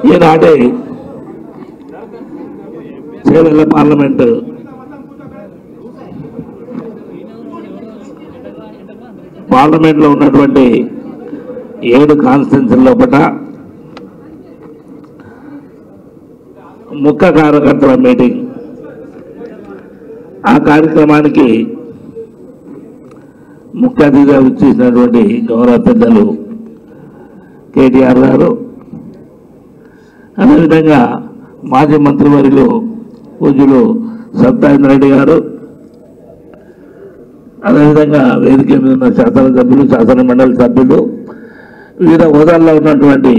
ఈనాటి చేవెళ్ళ పార్లమెంట్లో ఉన్నటువంటి 7 కాన్స్టిట్యున్సీల లోపల ముఖ్య కార్యకర్తల మీటింగ్. ఆ కార్యక్రమానికి ముఖ్య అతిథిగా వచ్చేసినటువంటి గౌరవ పెద్దలు కేటీఆర్ గారు, అదేవిధంగా మాజీ మంత్రివర్యులు పూజ్యులు సత్యేంద్ర రెడ్డి గారు, అదేవిధంగా వేదిక మీద ఉన్న శాసనసభ్యులు, శాసన మండలి సభ్యులు, వివిధ హోదాల్లో ఉన్నటువంటి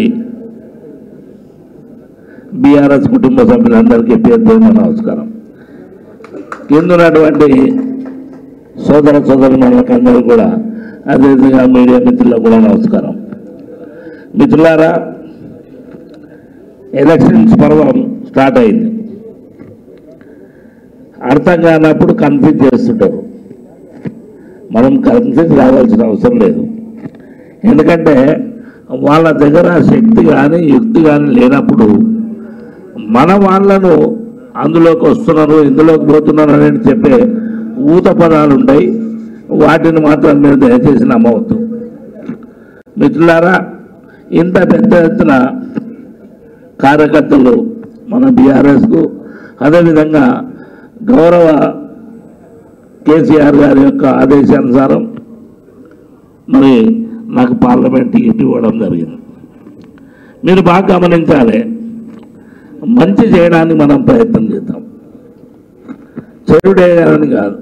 బీఆర్ఎస్ కుటుంబ సభ్యులందరికీ పేరు నమస్కారం. కింద ఉన్నటువంటి సోదర సోదరులందరూ కూడా, అదేవిధంగా మీడియా మిత్రులకు కూడా నమస్కారం. మిత్రులారా, ఎలక్షన్స్ పర్వం స్టార్ట్ అయింది. అర్థం కానప్పుడు కన్ఫ్యూజ్ చేస్తుంటారు. మనం కన్ఫ్యూజ్ కావాల్సిన అవసరం లేదు. ఎందుకంటే వాళ్ళ దగ్గర శక్తి కానీ యుక్తి కానీ లేనప్పుడు మన వాళ్ళను అందులోకి వస్తున్నారు, ఇందులోకి పోతున్నారు అని చెప్పే ఊత పదాలు ఉంటాయి. వాటిని మాత్రం మీరు దయచేసి నమ్మవద్దు. మిత్రులారా, ఇంత పెద్ద ఎత్తున కార్యకర్తలు మన బీఆర్ఎస్కు, అదేవిధంగా గౌరవ కేసీఆర్ గారి యొక్క ఆదేశానుసారం మరి నాకు పార్లమెంట్ టికెట్ ఇవ్వడం జరిగింది. మీరు బాగా గమనించాలి, మంచి చేయడానికి మనం ప్రయత్నం చేద్దాం, చెడుడేయాలని కాదు.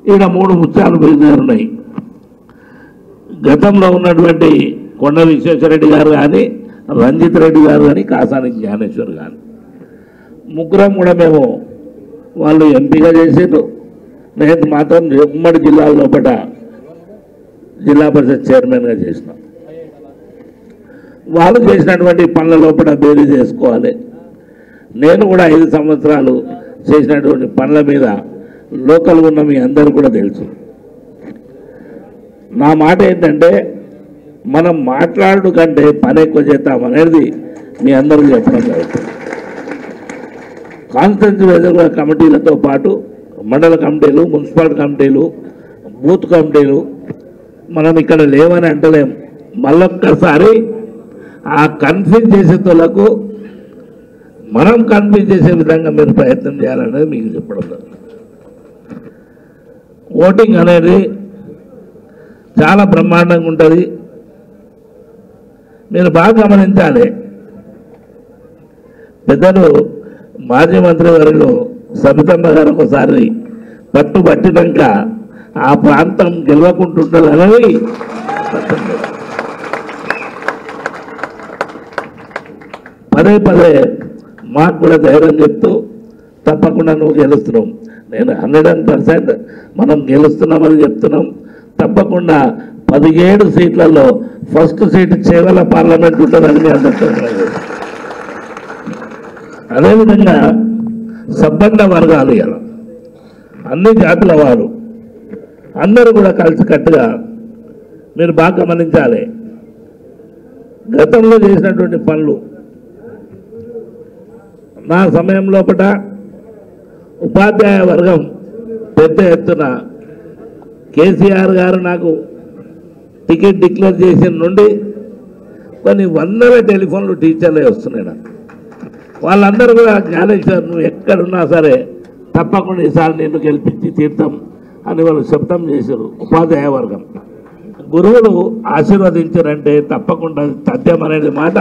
ఈయన 3 ముత్యాలు బయలుదేరున్నాయి. గతంలో ఉన్నటువంటి కొండ విశ్వేశ్వరరెడ్డి గారు కానీ, రంజిత్ రెడ్డి గారు కానీ, కాసాని జ్ఞానేశ్వర్ కానీ, ముగ్గురం కూడా మేము వాళ్ళు ఎంపీగా చేసారు. నేను మాత్రం ఉమ్మడి జిల్లాల లోపల జిల్లా పరిషత్ చైర్మన్గా చేసినాం. వాళ్ళు చేసినటువంటి పనుల లోపల బేరీ చేసుకోవాలి. నేను కూడా 5 సంవత్సరాలు చేసినటువంటి పనుల మీద లోకల్గా ఉన్న మీ అందరూ కూడా తెలుసు. నా మాట ఏంటంటే, మనం మాట్లాడు కంటే పని ఎక్కువ చేద్దామనేది మీ అందరికీ చెప్పడం జరుగుతుంది. కాన్స్టిట్యూన్సీ వైజ్గా కమిటీలతో పాటు మండల కమిటీలు, మున్సిపల్ కమిటీలు, బూత్ కమిటీలు మనం ఇక్కడ లేవని అంటలేం. మళ్ళొక్కసారి ఆ కన్ఫ్యూజ్ చేసేతోళ్లకు మనం కన్ఫ్యూజ్ చేసే విధంగా మీరు ప్రయత్నం చేయాలనేది మీకు చెప్పడం జరుగుతుంది. ఓటింగ్ అనేది చాలా బ్రహ్మాండంగా ఉంటుంది. మీరు బాగా గమనించాలి. పెద్దలు మాజీ మంత్రి వర్యులు సబితమ్మ గారు ఒకసారి పట్టుబట్టినాక ఆ ప్రాంతం గెలవకుంటుంటుంది అనేది పదే పదే మాకు కూడా ధైర్యం చెప్తూ తప్పకుండా నువ్వు గెలుస్తున్నావు, నేను 100% మనం గెలుస్తున్నామని చెప్తున్నాం. తప్పకుండా 17 సీట్లలో ఫస్ట్ సీట్ చేవెళ్ళ పార్లమెంట్ ఉంటుందని మీ అందరితో. అదేవిధంగా సబ్బండ వర్గాలు, ఇలా అన్ని జాతుల వారు అందరూ కూడా కలిసికట్టుగా మీరు బాగా గమనించాలి. గతంలో చేసినటువంటి పనులు నా సమయం లోపల ఉపాధ్యాయ వర్గం పెద్ద ఎత్తున కేసీఆర్ గారు నాకు టికెట్ డిక్లేర్ చేసిన నుండి కొన్ని వందల టెలిఫోన్లు టీచర్లే వస్తున్నాయి నాకు. వాళ్ళందరూ కూడా జ్ఞానేశ్వర్ నువ్వు ఎక్కడున్నా సరే తప్పకుండా ఈసారి నేను గెలిపించి తీర్థం అని వాళ్ళు శబ్దం చేశారు. ఉపాధ్యాయ వర్గం గురువులు ఆశీర్వదించారంటే తప్పకుండా తథ్యం అనేది మాట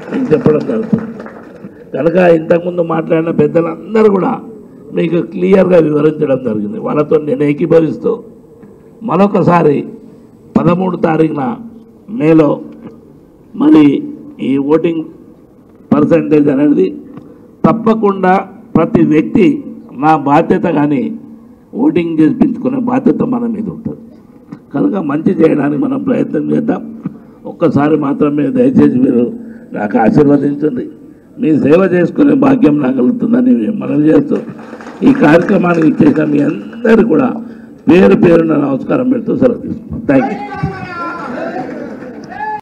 నేను చెప్పడం జరుగుతుంది. కనుక ఇంతకుముందు మాట్లాడిన పెద్దలందరూ కూడా మీకు క్లియర్గా వివరించడం జరిగింది. వాళ్ళతో నేను ఏకీభవిస్తూ మరొకసారి 13 తారీఖున మేలో మరి ఈ ఓటింగ్ పర్సంటేజ్ అనేది తప్పకుండా ప్రతి వ్యక్తి నా బాధ్యత కానీ ఓటింగ్ చేయించుకునే బాధ్యత మన మీద ఉంటుంది. కనుక మంచి చేయడానికి మనం ప్రయత్నం చేద్దాం. ఒక్కసారి మాత్రమే దయచేసి మీరు నాకు ఆశీర్వదించండి. మీ సేవ చేసుకునే భాగ్యం నాకు కలుగుతుందని మనం చేస్తూ ఈ కార్యక్రమానికి ఇచ్చేసిన మీ అందరూ కూడా పేరు పేరున నమస్కారం పెడుతూ సెలవు తీసుకుంటాం. Thank you.